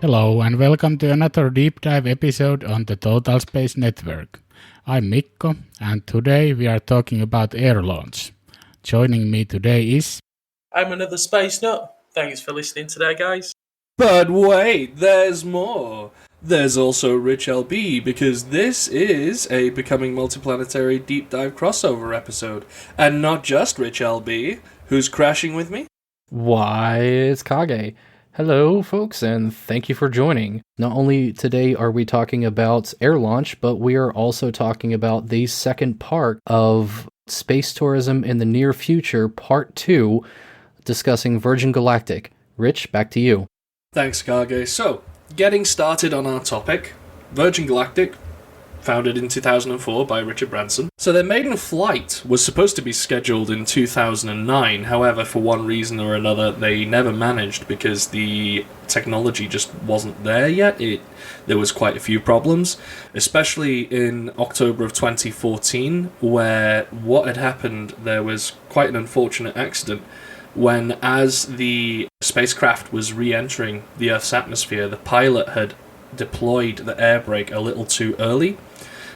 Hello and welcome to another deep dive episode on the Total Space Network. I'm Mikko and today we are talking about air launch. Joining me today is... I'm AnotherSpaceNut. Thanks for listening today, guys. But wait, there's more. There's also RichLB, because this is a Becoming Multiplanetary deep dive crossover episode. And not just RichLB. Who's crashing with me? Why, it's Kage. Hello, folks, and thank you for joining. Not only today are we talking about air launch, but we are also talking about the second part of space tourism in the near future, part 2, discussing Virgin Galactic. Rich, back to you. Thanks, Kage. So, getting started on our topic, Virgin Galactic, founded in 2004 by Richard Branson. So their maiden flight was supposed to be scheduled in 2009, however, for one reason or another, they never managed because the technology just wasn't there yet. There was quite a few problems, especially in October of 2014, where what had happened, there was quite an unfortunate accident when, as the spacecraft was re-entering the Earth's atmosphere, the pilot had deployed the air brake a little too early,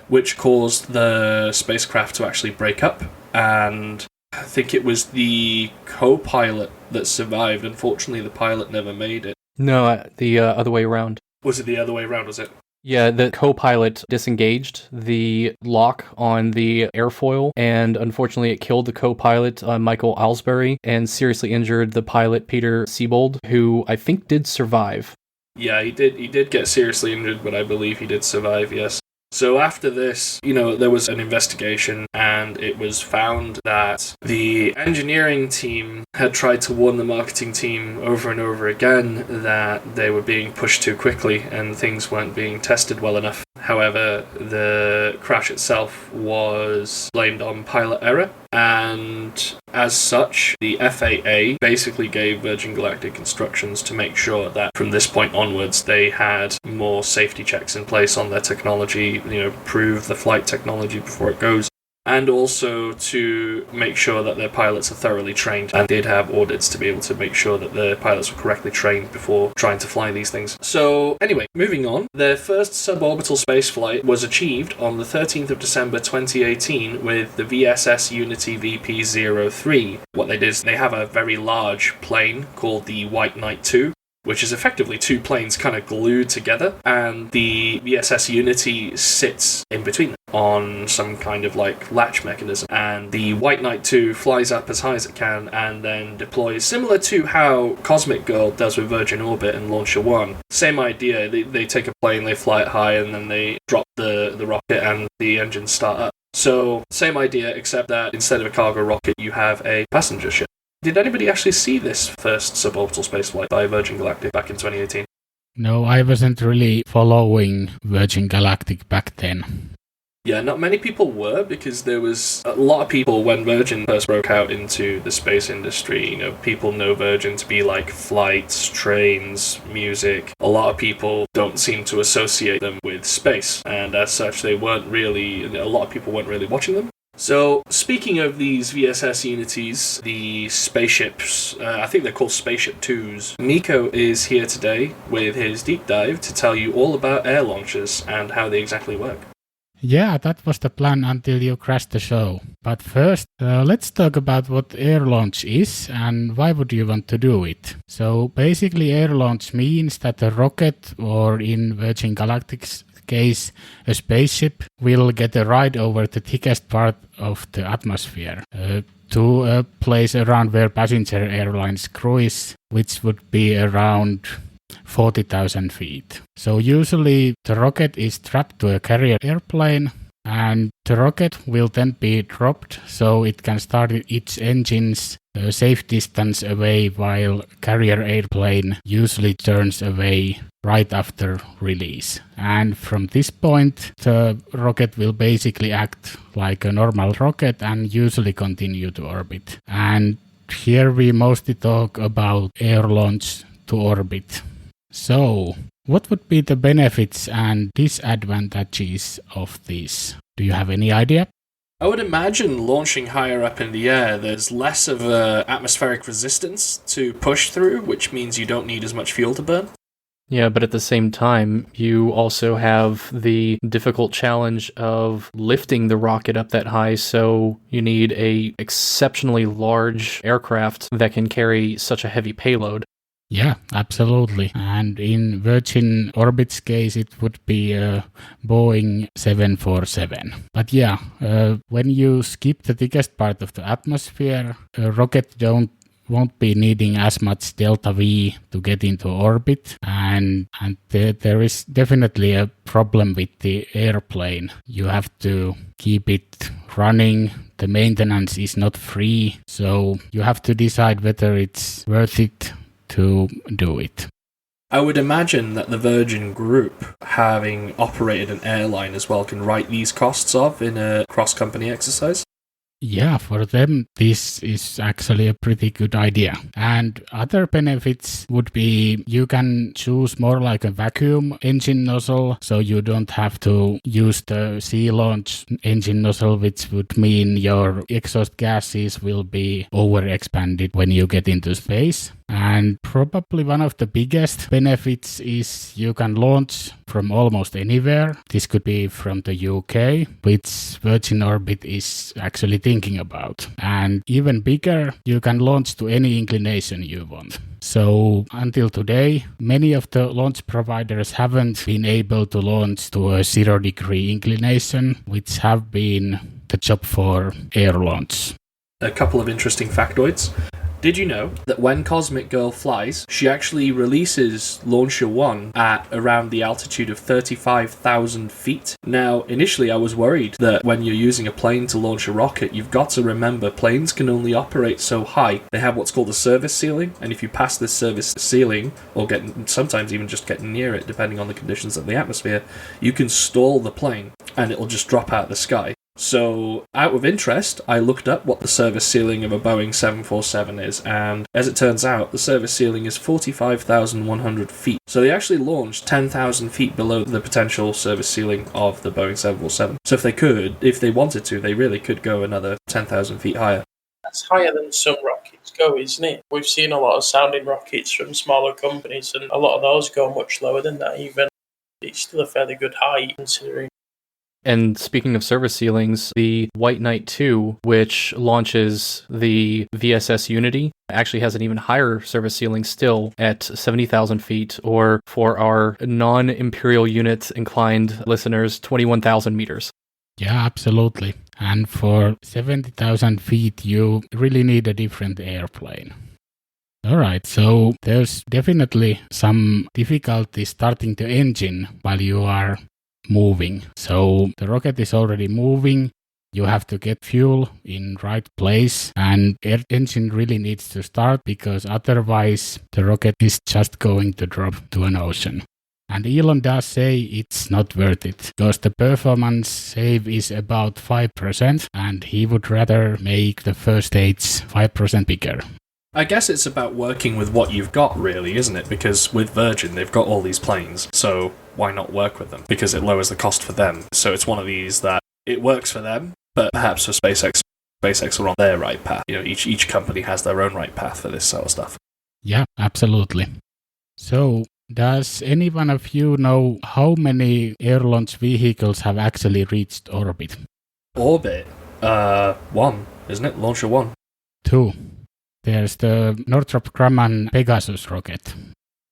which caused the spacecraft to actually break up, and I think it was the co-pilot that survived. Unfortunately, the pilot never made it. No, the other way around. Was it the other way around, was it? Yeah, the co-pilot disengaged the lock on the airfoil, and unfortunately it killed the co-pilot, Michael Alsbury, and seriously injured the pilot, Peter Siebold, who I think did survive. Yeah, he did get seriously injured, but I believe he did survive, yes. So after this, there was an investigation, and it was found that the engineering team had tried to warn the marketing team over and over again that they were being pushed too quickly and things weren't being tested well enough. However, the crash itself was blamed on pilot error, and as such, the FAA basically gave Virgin Galactic instructions to make sure that from this point onwards they had more safety checks in place on their technology, prove the flight technology before it goes, and also to make sure that their pilots are thoroughly trained and did have audits to be able to make sure that the pilots were correctly trained before trying to fly these things. So anyway, moving on, their first suborbital spaceflight was achieved on the 13th of December 2018 with the VSS Unity VP-03. What they did is they have a very large plane called the White Knight 2, which is effectively two planes kind of glued together, and the VSS Unity sits in between them on some kind of latch mechanism, and the White Knight 2 flies up as high as it can and then deploys, similar to how Cosmic Girl does with Virgin Orbit and Launcher 1. Same idea, they take a plane, they fly it high, and then they drop the rocket and the engines start up. So, same idea, except that instead of a cargo rocket, you have a passenger ship. Did anybody actually see this first suborbital spaceflight by Virgin Galactic back in 2018? No, I wasn't really following Virgin Galactic back then. Yeah, not many people were, because there was a lot of people when Virgin first broke out into the space industry. People know Virgin to be like flights, trains, music. A lot of people don't seem to associate them with space, and as such, a lot of people weren't really watching them. So, speaking of these VSS Unities, the spaceships, I think they're called Spaceship 2s, Mikko is here today with his deep dive to tell you all about air launches and how they exactly work. Yeah, that was the plan until you crashed the show. But first, let's talk about what air launch is and why would you want to do it. So, basically air launch means that a rocket, or in Virgin Galactic's case, a spaceship, will get a ride over the thickest part of the atmosphere to a place around where passenger airlines cruise, which would be around 40,000 feet. So usually the rocket is strapped to a carrier airplane, and the rocket will then be dropped so it can start its engines a safe distance away, while carrier airplane usually turns away right after release. And from this point, the rocket will basically act like a normal rocket and usually continue to orbit. And here we mostly talk about air launch to orbit. So, what would be the benefits and disadvantages of this? Do you have any idea? I would imagine launching higher up in the air, there's less of a atmospheric resistance to push through, which means you don't need as much fuel to burn. Yeah, but at the same time, you also have the difficult challenge of lifting the rocket up that high, so you need a exceptionally large aircraft that can carry such a heavy payload. Yeah, absolutely. And in Virgin Orbit's case, it would be a Boeing 747. But yeah, when you skip the thickest part of the atmosphere, a rocket won't be needing as much delta V to get into orbit, and there is definitely a problem with the airplane. You have to keep it running. The maintenance is not free, so you have to decide whether it's worth it to do it. I would imagine that the Virgin Group, having operated an airline as well, can write these costs off in a cross-company exercise. Yeah, for them, this is actually a pretty good idea. And other benefits would be you can choose more like a vacuum engine nozzle, so you don't have to use the sea launch engine nozzle, which would mean your exhaust gases will be overexpanded when you get into space. And probably one of the biggest benefits is you can launch from almost anywhere. This could be from the UK, which Virgin Orbit is actually thinking about. And even bigger, you can launch to any inclination you want. So until today, many of the launch providers haven't been able to launch to a 0-degree inclination, which have been the job for air launch. A couple of interesting factoids. Did you know that when Cosmic Girl flies, she actually releases Launcher 1 at around the altitude of 35,000 feet? Now, initially I was worried that when you're using a plane to launch a rocket, you've got to remember planes can only operate so high. They have what's called a service ceiling, and if you pass this service ceiling, or sometimes even just get near it, depending on the conditions of the atmosphere, you can stall the plane, and it'll just drop out of the sky. So, out of interest, I looked up what the service ceiling of a Boeing 747 is, and as it turns out, the service ceiling is 45,100 feet. So they actually launched 10,000 feet below the potential service ceiling of the Boeing 747. So if they wanted to, they really could go another 10,000 feet higher. That's higher than some rockets go, isn't it? We've seen a lot of sounding rockets from smaller companies, and a lot of those go much lower than that even. It's still a fairly good height considering. And speaking of service ceilings, the White Knight 2, which launches the VSS Unity, actually has an even higher service ceiling still at 70,000 feet, or for our non-Imperial unit inclined listeners, 21,000 meters. Yeah, absolutely. And for 70,000 feet, you really need a different airplane. Alright, so there's definitely some difficulty starting the engine while you are moving. So the rocket is already moving, you have to get fuel in right place, and the engine really needs to start because otherwise the rocket is just going to drop to an ocean. And Elon does say it's not worth it because the performance save is about 5% and he would rather make the first stage 5% bigger. I guess it's about working with what you've got, really, isn't it? Because with Virgin, they've got all these planes, so why not work with them? Because it lowers the cost for them. So it's one of these that it works for them, but perhaps for SpaceX are on their right path. You know, each company has their own right path for this sort of stuff. Yeah, absolutely. So, does any one of you know how many air launch vehicles have actually reached orbit? Orbit? 1, isn't it? Launcher 1. 2. There's the Northrop Grumman Pegasus rocket.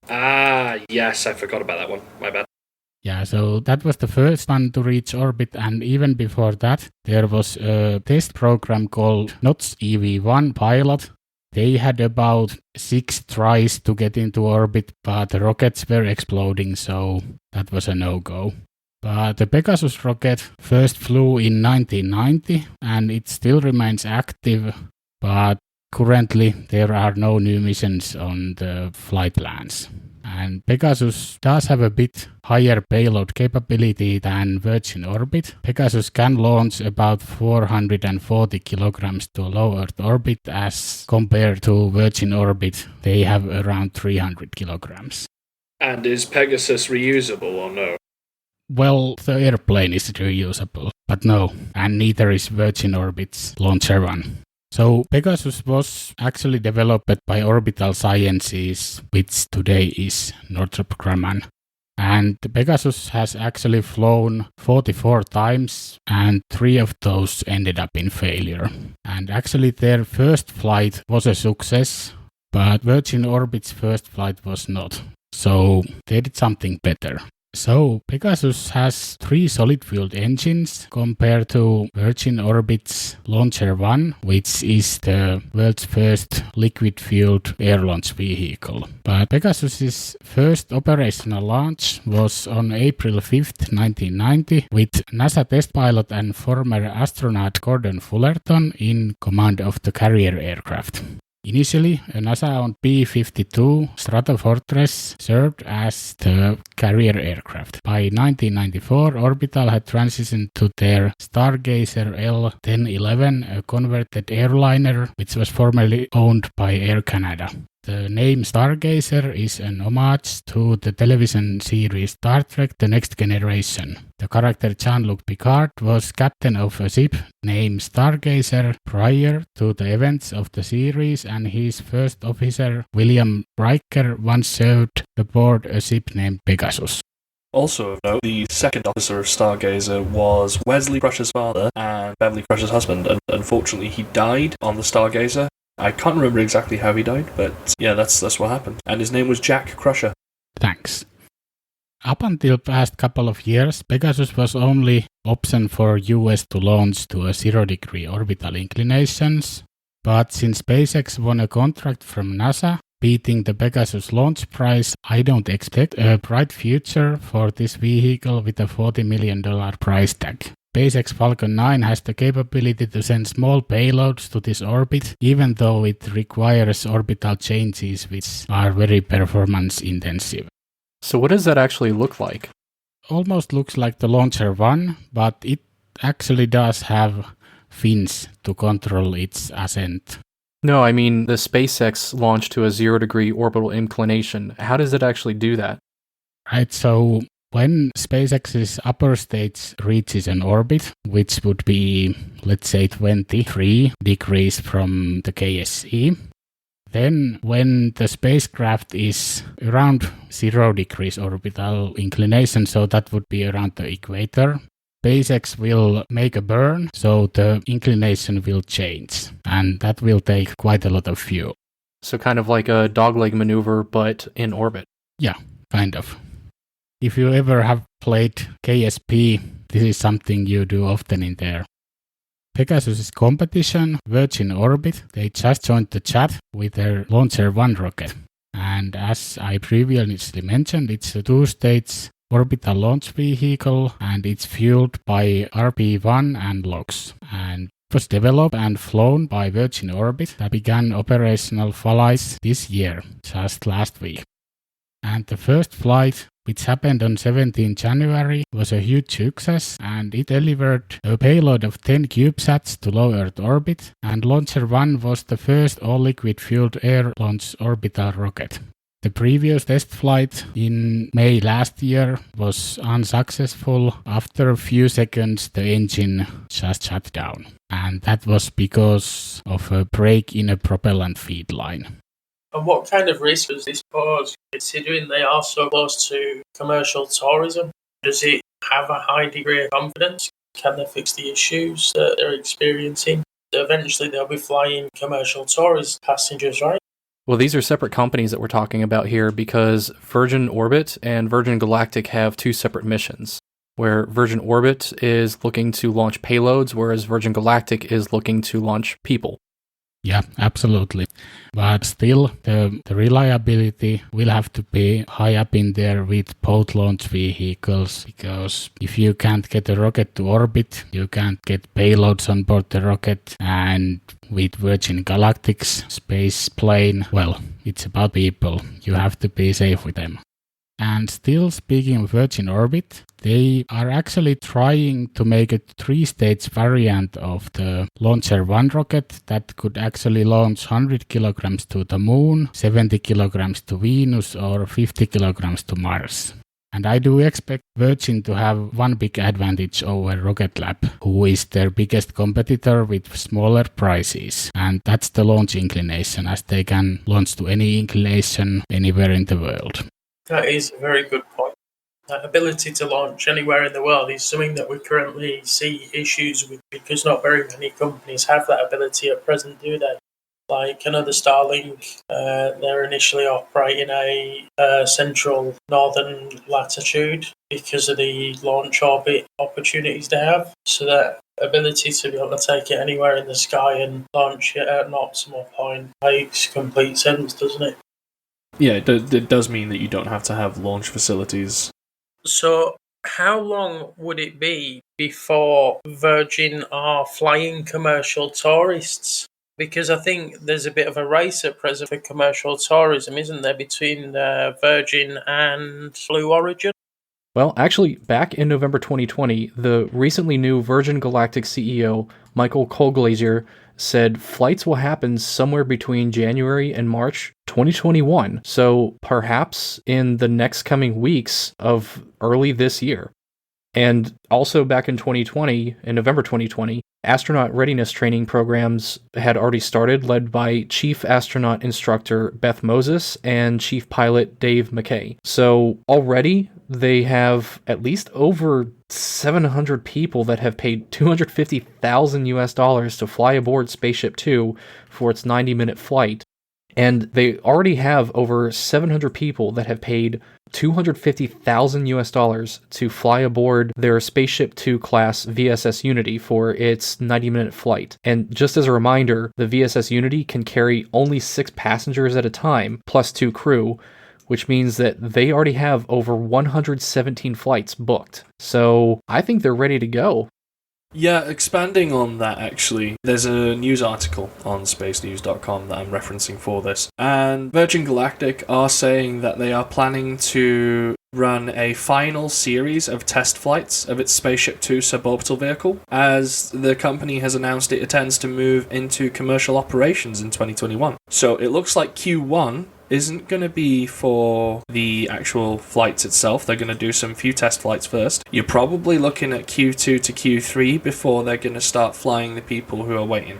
Ah, yes, I forgot about that one. My bad. Yeah, so that was the first one to reach orbit, and even before that, there was a test program called NOTS EV1 Pilot. They had about 6 tries to get into orbit, but the rockets were exploding, so that was a no-go. But the Pegasus rocket first flew in 1990, and it still remains active, but currently, there are no new missions on the flight plans. And Pegasus does have a bit higher payload capability than Virgin Orbit. Pegasus can launch about 440 kilograms to low Earth orbit as compared to Virgin Orbit. They have around 300 kilograms. And is Pegasus reusable or no? Well, the airplane is reusable, but no, and neither is Virgin Orbit's Launcher 1. So Pegasus was actually developed by Orbital Sciences, which today is Northrop Grumman. And the Pegasus has actually flown 44 times, and 3 of those ended up in failure. And actually their first flight was a success, but Virgin Orbit's first flight was not. So they did something better. So Pegasus has 3 solid-fueled engines compared to Virgin Orbit's Launcher 1, which is the world's first liquid-fueled air launch vehicle. But Pegasus's first operational launch was on April 5th, 1990, with NASA test pilot and former astronaut Gordon Fullerton in command of the carrier aircraft. Initially, a NASA-owned B-52 Stratofortress served as the carrier aircraft. By 1994, Orbital had transitioned to their Stargazer L-1011, a converted airliner which was formerly owned by Air Canada. The name Stargazer is an homage to the television series Star Trek The Next Generation. The character Jean-Luc Picard was captain of a ship named Stargazer prior to the events of the series, and his first officer, William Riker, once served aboard a ship named Pegasus. Also of note, the second officer of Stargazer was Wesley Crusher's father and Beverly Crusher's husband, and unfortunately he died on the Stargazer. I can't remember exactly how he died, but yeah, that's what happened. And his name was Jack Crusher. Thanks. Up until past couple of years, Pegasus was only option for US to launch to a 0-degree orbital inclinations, but since SpaceX won a contract from NASA, beating the Pegasus launch price, I don't expect a bright future for this vehicle with a $40 million price tag. SpaceX Falcon 9 has the capability to send small payloads to this orbit, even though it requires orbital changes which are very performance intensive. So what does that actually look like? Almost looks like the Launcher 1, but it actually does have fins to control its ascent. No, I mean the SpaceX launch to a 0-degree orbital inclination. How does it actually do that? Right, so when SpaceX's upper stage reaches an orbit, which would be, let's say, 23 degrees from the KSE, then when the spacecraft is around 0 degrees orbital inclination, so that would be around the equator, SpaceX will make a burn, so the inclination will change, and that will take quite a lot of fuel. So kind of like a dogleg maneuver, but in orbit. Yeah, kind of. If you ever have played KSP, this is something you do often in there. Pegasus's competition, Virgin Orbit, they just joined the chat with their Launcher 1 rocket. And as I previously mentioned, it's a 2-stage orbital launch vehicle, and it's fueled by RP-1 and LOX. And it was developed and flown by Virgin Orbit that began operational flights this year, just last week. And the first flight, which happened on 17 January, was a huge success, and it delivered a payload of 10 CubeSats to low Earth orbit, and Launcher 1 was the first all-liquid fueled air launch orbital rocket. The previous test flight in May last year was unsuccessful. After a few seconds, the engine just shut down, and that was because of a break in a propellant feed line. And what kind of risk does this pose, considering they are so close to commercial tourism? Does it have a high degree of confidence? Can they fix the issues that they're experiencing? Eventually they'll be flying commercial tourist passengers, right? Well, these are separate companies that we're talking about here because Virgin Orbit and Virgin Galactic have 2 separate missions, where Virgin Orbit is looking to launch payloads, whereas Virgin Galactic is looking to launch people. Yeah, absolutely. But still, the reliability will have to be high up in there with both launch vehicles, because if you can't get a rocket to orbit, you can't get payloads on board the rocket, and with Virgin Galactic's space plane, well, it's about people. You have to be safe with them. And still, speaking of Virgin Orbit, they are actually trying to make a 3-stage variant of the Launcher 1 rocket that could actually launch 100 kilograms to the Moon, 70 kilograms to Venus, or 50 kilograms to Mars. And I do expect Virgin to have one big advantage over Rocket Lab, who is their biggest competitor with smaller prices. And that's the launch inclination, as they can launch to any inclination anywhere in the world. That is a very good point. That ability to launch anywhere in the world is something that we currently see issues with because not very many companies have that ability at present, do they? Like another Starlink, they're initially operating a central northern latitude because of the launch orbit opportunities they have. So that ability to be able to take it anywhere in the sky and launch it at an optimal point makes complete sense, doesn't it? Yeah, it does mean that you don't have to have launch facilities. So how long would it be before Virgin are flying commercial tourists? Because I think there's a bit of a race at present for commercial tourism, isn't there, between Virgin and Blue Origin? Well, actually, back in November 2020, the recently new Virgin Galactic CEO, Michael Colglazier, said flights will happen somewhere between January and March 2021. So perhaps in the next coming weeks of early this year. And also back in 2020, in November 2020, astronaut readiness training programs had already started, led by Chief Astronaut Instructor Beth Moses and Chief Pilot Dave McKay. So already they have at least over 700 people that have paid $250,000 to fly aboard Spaceship Two for its 90-minute flight. And they already have over 700 people that have paid $250,000 to fly aboard their Spaceship Two class VSS Unity for its 90-minute flight. And just as a reminder, the VSS Unity can carry only 6 passengers at a time, plus 2 crew, which means that they already have over 117 flights booked. So I think they're ready to go. Yeah, expanding on that actually, there's a news article on spacenews.com that I'm referencing for this, and Virgin Galactic are saying that they are planning to run a final series of test flights of its Spaceship Two suborbital vehicle, as the company has announced it intends to move into commercial operations in 2021. So it looks like Q1 isn't going to be for the actual flights itself. They're going to do some few test flights first. You're probably looking at Q2 to Q3 before they're going to start flying the people who are waiting.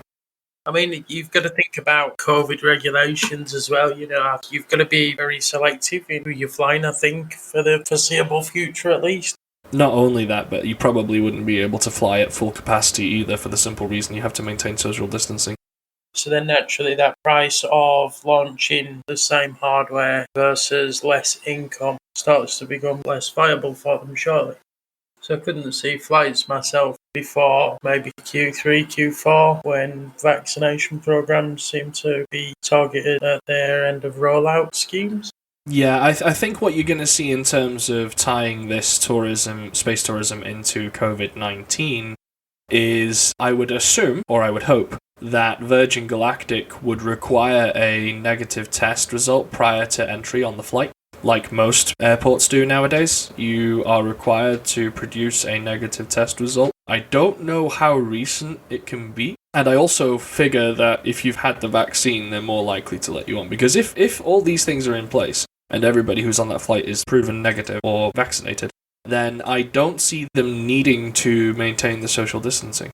I mean, you've got to think about COVID regulations as well. You know, you've got to be very selective in who you're flying, I think, for the foreseeable future at least. Not only that, but you probably wouldn't be able to fly at full capacity either, for the simple reason you have to maintain social distancing. So then naturally that price of launching the same hardware versus less income starts to become less viable for them, surely. So I couldn't see flights myself before maybe Q3, Q4, when vaccination programs seem to be targeted at their end of rollout schemes. Yeah, I think what you're going to see in terms of tying this tourism, space tourism, into COVID-19 is, I would assume, or I would hope, that Virgin Galactic would require a negative test result prior to entry on the flight. Like most airports do nowadays, you are required to produce a negative test result. I don't know how recent it can be, and I also figure that if you've had the vaccine, they're more likely to let you on. Because if all these things are in place, and everybody who's on that flight is proven negative or vaccinated, then I don't see them needing to maintain the social distancing.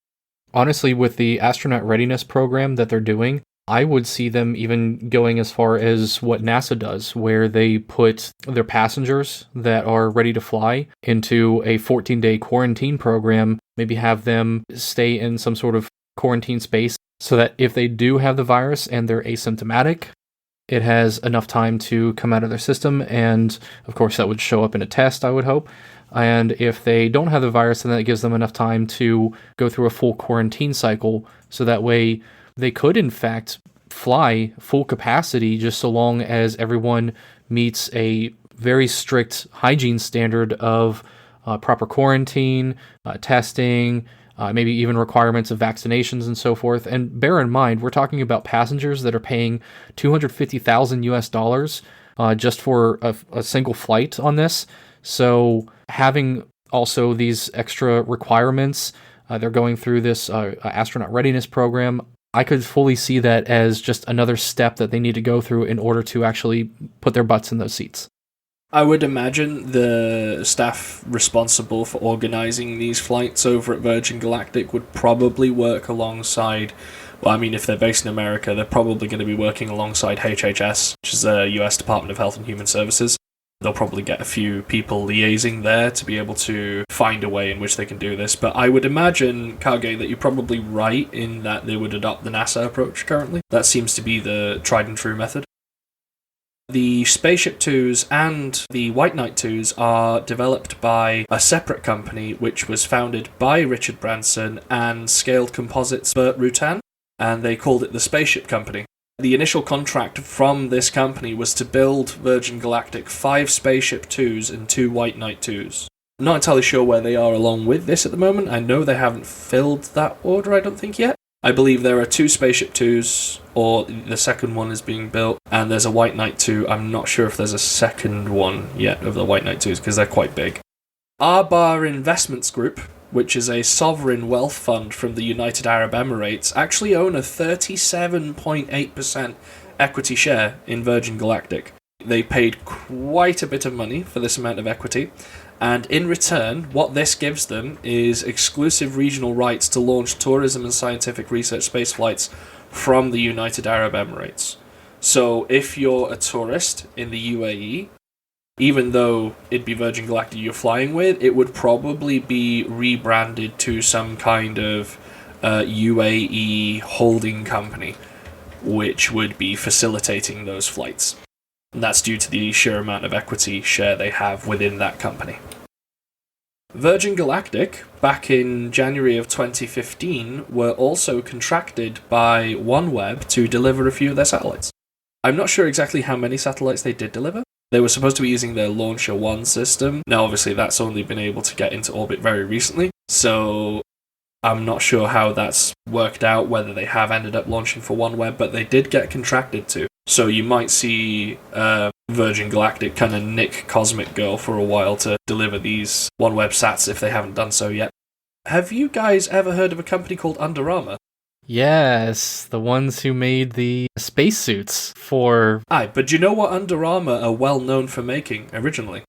Honestly, with the astronaut readiness program that they're doing, I would see them even going as far as what NASA does, where they put their passengers that are ready to fly into a 14-day quarantine program, maybe have them stay in some sort of quarantine space so that if they do have the virus and they're asymptomatic, it has enough time to come out of their system, and of course that would show up in a test, I would hope. And if they don't have the virus, then that gives them enough time to go through a full quarantine cycle, so that way they could, in fact, fly full capacity just so long as everyone meets a very strict hygiene standard of proper quarantine, testing, maybe even requirements of vaccinations and so forth. And bear in mind, we're talking about passengers that are paying $250,000 just for a single flight on this. So having also these extra requirements, they're going through this astronaut readiness program. I could fully see that as just another step that they need to go through in order to actually put their butts in those seats. I would imagine the staff responsible for organizing these flights over at Virgin Galactic would probably work alongside, well, I mean, if they're based in America, they're probably going to be working alongside HHS, which is the US Department of Health and Human Services. They'll probably get a few people liaising there to be able to find a way in which they can do this. But I would imagine, Kage, that you're probably right in that they would adopt the NASA approach currently. That seems to be the tried and true method. The Spaceship Twos and the White Knight Twos are developed by a separate company which was founded by Richard Branson and Scaled Composites' Burt Rutan, and they called it the Spaceship Company. The initial contract from this company was to build Virgin Galactic 5 Spaceship Twos and 2 White Knight Twos. I'm not entirely sure where they are along with this at the moment. I know they haven't filled that order, I don't think, yet. I believe there are 2 Spaceship Twos, or the second one is being built, and there's a White Knight 2. I'm not sure if there's a second one yet of the White Knight 2s, because they're quite big. Arbar Investments Group, which is a sovereign wealth fund from the United Arab Emirates, actually own a 37.8% equity share in Virgin Galactic. They paid quite a bit of money for this amount of equity, and in return, what this gives them is exclusive regional rights to launch tourism and scientific research space flights from the United Arab Emirates. So if you're a tourist in the UAE, even though it'd be Virgin Galactic you're flying with, it would probably be rebranded to some kind of UAE holding company, which would be facilitating those flights. And that's due to the sheer amount of equity share they have within that company. Virgin Galactic, back in January of 2015, were also contracted by OneWeb to deliver a few of their satellites. I'm not sure exactly how many satellites they did deliver. They were supposed to be using their Launcher 1 system. Now, obviously, that's only been able to get into orbit very recently, so I'm not sure how that's worked out, whether they have ended up launching for OneWeb, but they did get contracted to. So you might see Virgin Galactic kind of nick Cosmic Girl for a while to deliver these OneWeb sats if they haven't done so yet. Have you guys ever heard of a company called Under Armour? Yes, the ones who made the spacesuits for... Aye, but do you know what Under Armour are well known for making originally?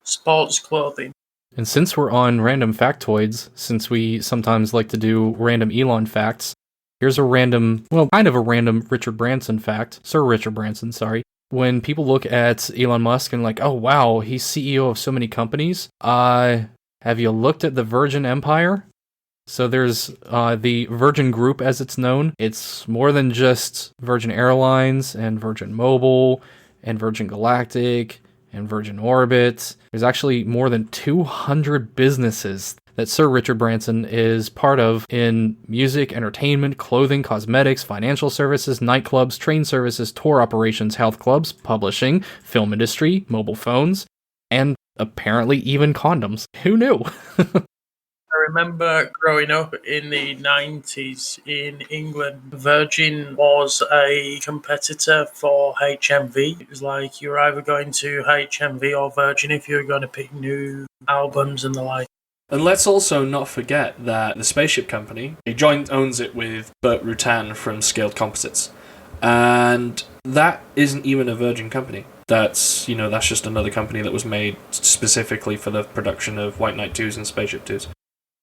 Sports clothing. And since we're on random factoids, since we sometimes like to do random Elon facts, here's a random, well, kind of a random Richard Branson fact. Sir Richard Branson, sorry. When people look at Elon Musk and like, oh wow, he's CEO of so many companies, have you looked at the Virgin Empire? So there's the Virgin Group, as it's known. It's more than just Virgin Airlines and Virgin Mobile and Virgin Galactic and Virgin Orbit. There's actually more than 200 businesses that Sir Richard Branson is part of in music, entertainment, clothing, cosmetics, financial services, nightclubs, train services, tour operations, health clubs, publishing, film industry, mobile phones, and apparently even condoms. Who knew? I remember growing up in the 90s in England, Virgin was a competitor for HMV. It was like you were either going to HMV or Virgin if you were going to pick new albums and the like. And let's also not forget that the Spaceship Company, a joint owns it with Burt Rutan from Scaled Composites. And that isn't even a Virgin company. That's just another company that was made specifically for the production of White Knight 2s and Spaceship 2s.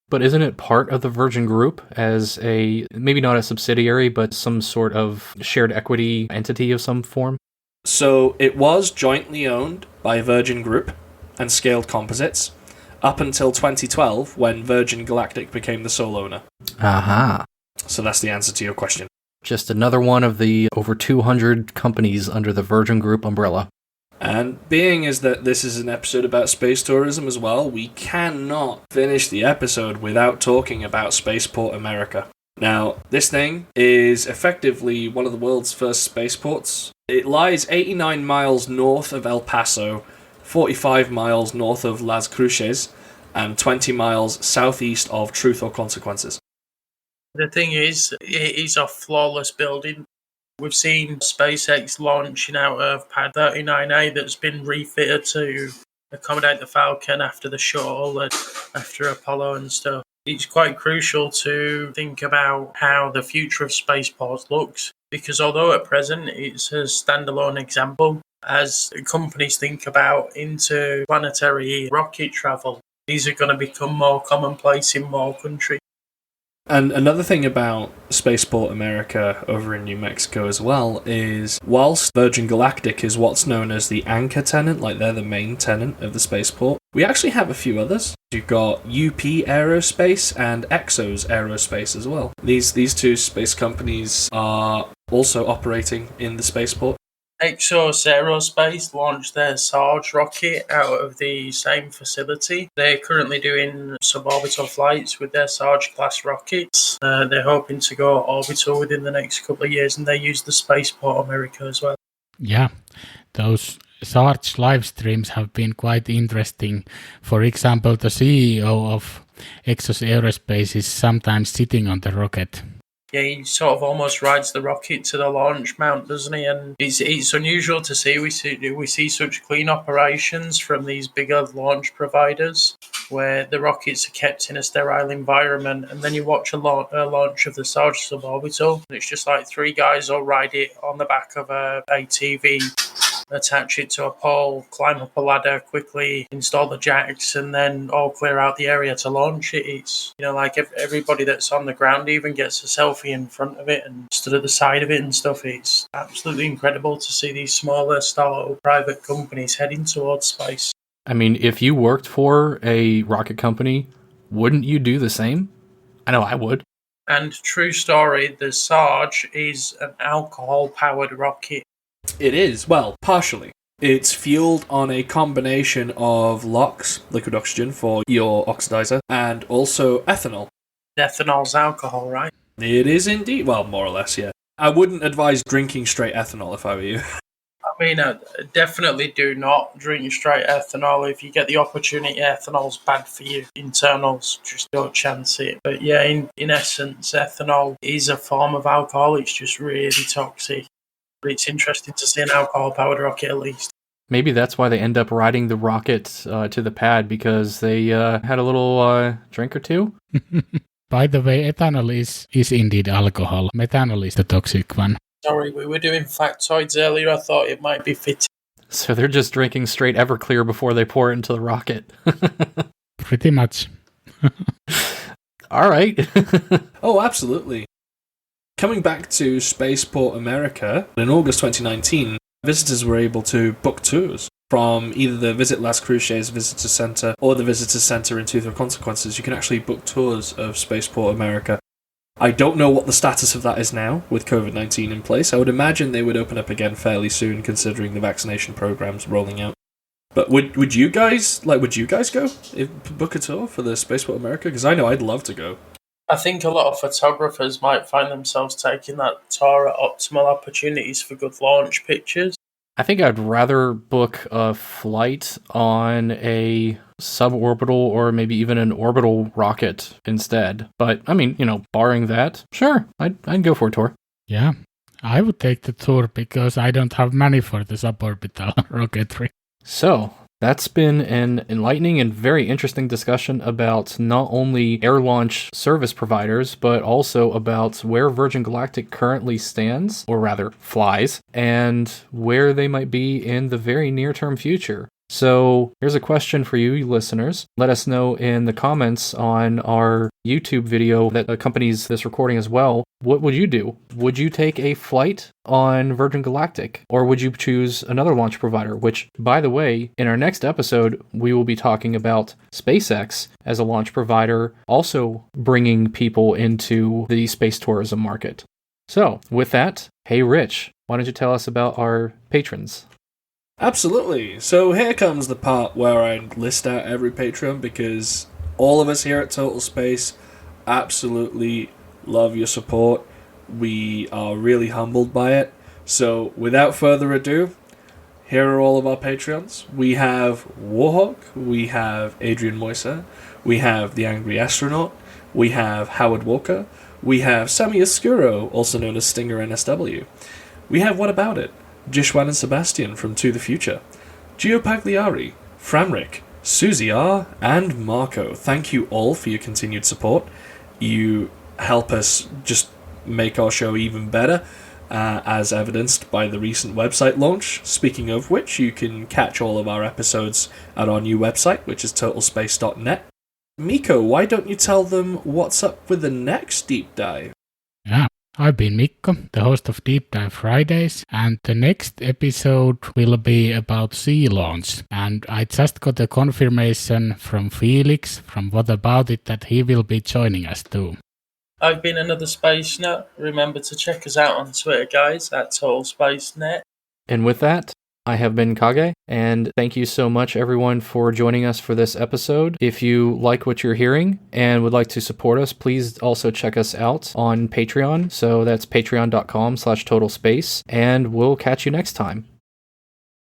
But isn't it part of the Virgin Group as a, maybe not a subsidiary, but some sort of shared equity entity of some form? So it was jointly owned by Virgin Group and Scaled Composites up until 2012 when Virgin Galactic became the sole owner. Aha. So that's the answer to your question. Just another one of the over 200 companies under the Virgin Group umbrella. And being as that this is an episode about space tourism as well, we cannot finish the episode without talking about Spaceport America. Now, this thing is effectively one of the world's first spaceports. It lies 89 miles north of El Paso, 45 miles north of Las Cruces, and 20 miles southeast of Truth or Consequences. The thing is, it is a flawless building. We've seen SpaceX launching out of Pad 39A that's been refitted to accommodate the Falcon after the shuttle and after Apollo and stuff. It's quite crucial to think about how the future of spaceports looks, because although at present it's a standalone example, as companies think about interplanetary rocket travel. These are going to become more commonplace in more countries. And another thing about Spaceport America over in New Mexico as well is, whilst Virgin Galactic is what's known as the anchor tenant, like they're the main tenant of the spaceport, we actually have a few others. You've got UP Aerospace and Exos Aerospace as well. These two space companies are also operating in the spaceport. Exos Aerospace launched their Sarge rocket out of the same facility. They're currently doing suborbital flights with their Sarge-class rockets. They're hoping to go orbital within the next couple of years, and they use the Spaceport America as well. Yeah, those Sarge live streams have been quite interesting. For example, the CEO of Exos Aerospace is sometimes sitting on the rocket. Yeah, he sort of almost rides the rocket to the launch mount, doesn't he? And it's unusual to see. We see such clean operations from these bigger launch providers, where the rockets are kept in a sterile environment, and then you watch a launch of the Sarge suborbital, and it's just like three guys all ride it on the back of a ATV, attach it to a pole, climb up a ladder, quickly install the jacks, and then all clear out the area to launch it. It's, like everybody that's on the ground even gets a selfie in front of it and stood at the side of it and stuff. It's absolutely incredible to see these smaller startup private companies heading towards space. I mean, if you worked for a rocket company, wouldn't you do the same? I know I would. And true story, the Sarge is an alcohol-powered rocket. It is, well, partially. It's fueled on a combination of LOX, liquid oxygen for your oxidizer, and also ethanol. Ethanol's alcohol, right? It is indeed, well, more or less, yeah. I wouldn't advise drinking straight ethanol if I were you. I mean, definitely do not drink straight ethanol. If you get the opportunity, ethanol's bad for your internals. Just don't chance it. But yeah, in essence, ethanol is a form of alcohol. It's just really toxic. But it's interesting to see an alcohol-powered rocket at least. Maybe that's why they end up riding the rocket to the pad, because they had a little drink or two. By the way, ethanol is indeed alcohol. Methanol is the toxic one. Sorry, we were doing factoids earlier. I thought it might be fitting. So they're just drinking straight Everclear before they pour it into the rocket. Pretty much. All right. Oh, absolutely. Coming back to Spaceport America, in August 2019, visitors were able to book tours from either the Visit Las Cruces Visitor Center or the Visitor Center in Tooth of Consequences. You can actually book tours of Spaceport America. I don't know what the status of that is now, with COVID-19 in place. I would imagine they would open up again fairly soon, considering the vaccination programs rolling out. But would you guys go? Book a tour for the Spaceport America? Because I know I'd love to go. I think a lot of photographers might find themselves taking that tour at optimal opportunities for good launch pictures. I think I'd rather book a flight on a suborbital or maybe even an orbital rocket instead. But, I mean, barring that, sure, I'd go for a tour. Yeah, I would take the tour because I don't have money for the suborbital rocketry. So, that's been an enlightening and very interesting discussion about not only air launch service providers, but also about where Virgin Galactic currently stands, or rather flies, and where they might be in the very near-term future. So here's a question for you listeners. Let us know in the comments on our YouTube video that accompanies this recording as well. What would you do? Would you take a flight on Virgin Galactic? Or would you choose another launch provider? Which, by the way, in our next episode, we will be talking about SpaceX as a launch provider, also bringing people into the space tourism market. So, with that, hey Rich, why don't you tell us about our patrons? Absolutely. So here comes the part where I list out every Patreon, because all of us here at Total Space absolutely love your support. We are really humbled by it. So without further ado, here are all of our Patreons. We have Warhawk, we have Adrian Moiser, we have The Angry Astronaut, we have Howard Walker, we have Sammy Oscuro, also known as Stinger NSW. We have What About It? Jishwan and Sebastian from To the Future, Gio Pagliari, Framrick, Susie R, and Marco. Thank you all for your continued support. You help us just make our show even better. as evidenced by the recent website launch. Speaking of which, you can catch all of our episodes at our new website, which is totalspace.net. Mikko, why don't you tell them what's up with the next deep dive? Yeah, I've been Mikko, the host of Deep Dive Fridays, and the next episode will be about sea launch. And I just got a confirmation from Felix from What About It that he will be joining us too. I've been AnotherSpaceNut. Remember to check us out on Twitter, guys, at TotalSpaceNet. And with that, I have been Kage, and thank you so much, everyone, for joining us for this episode. If you like what you're hearing and would like to support us, please also check us out on Patreon. So that's patreon.com/totalspace, and we'll catch you next time.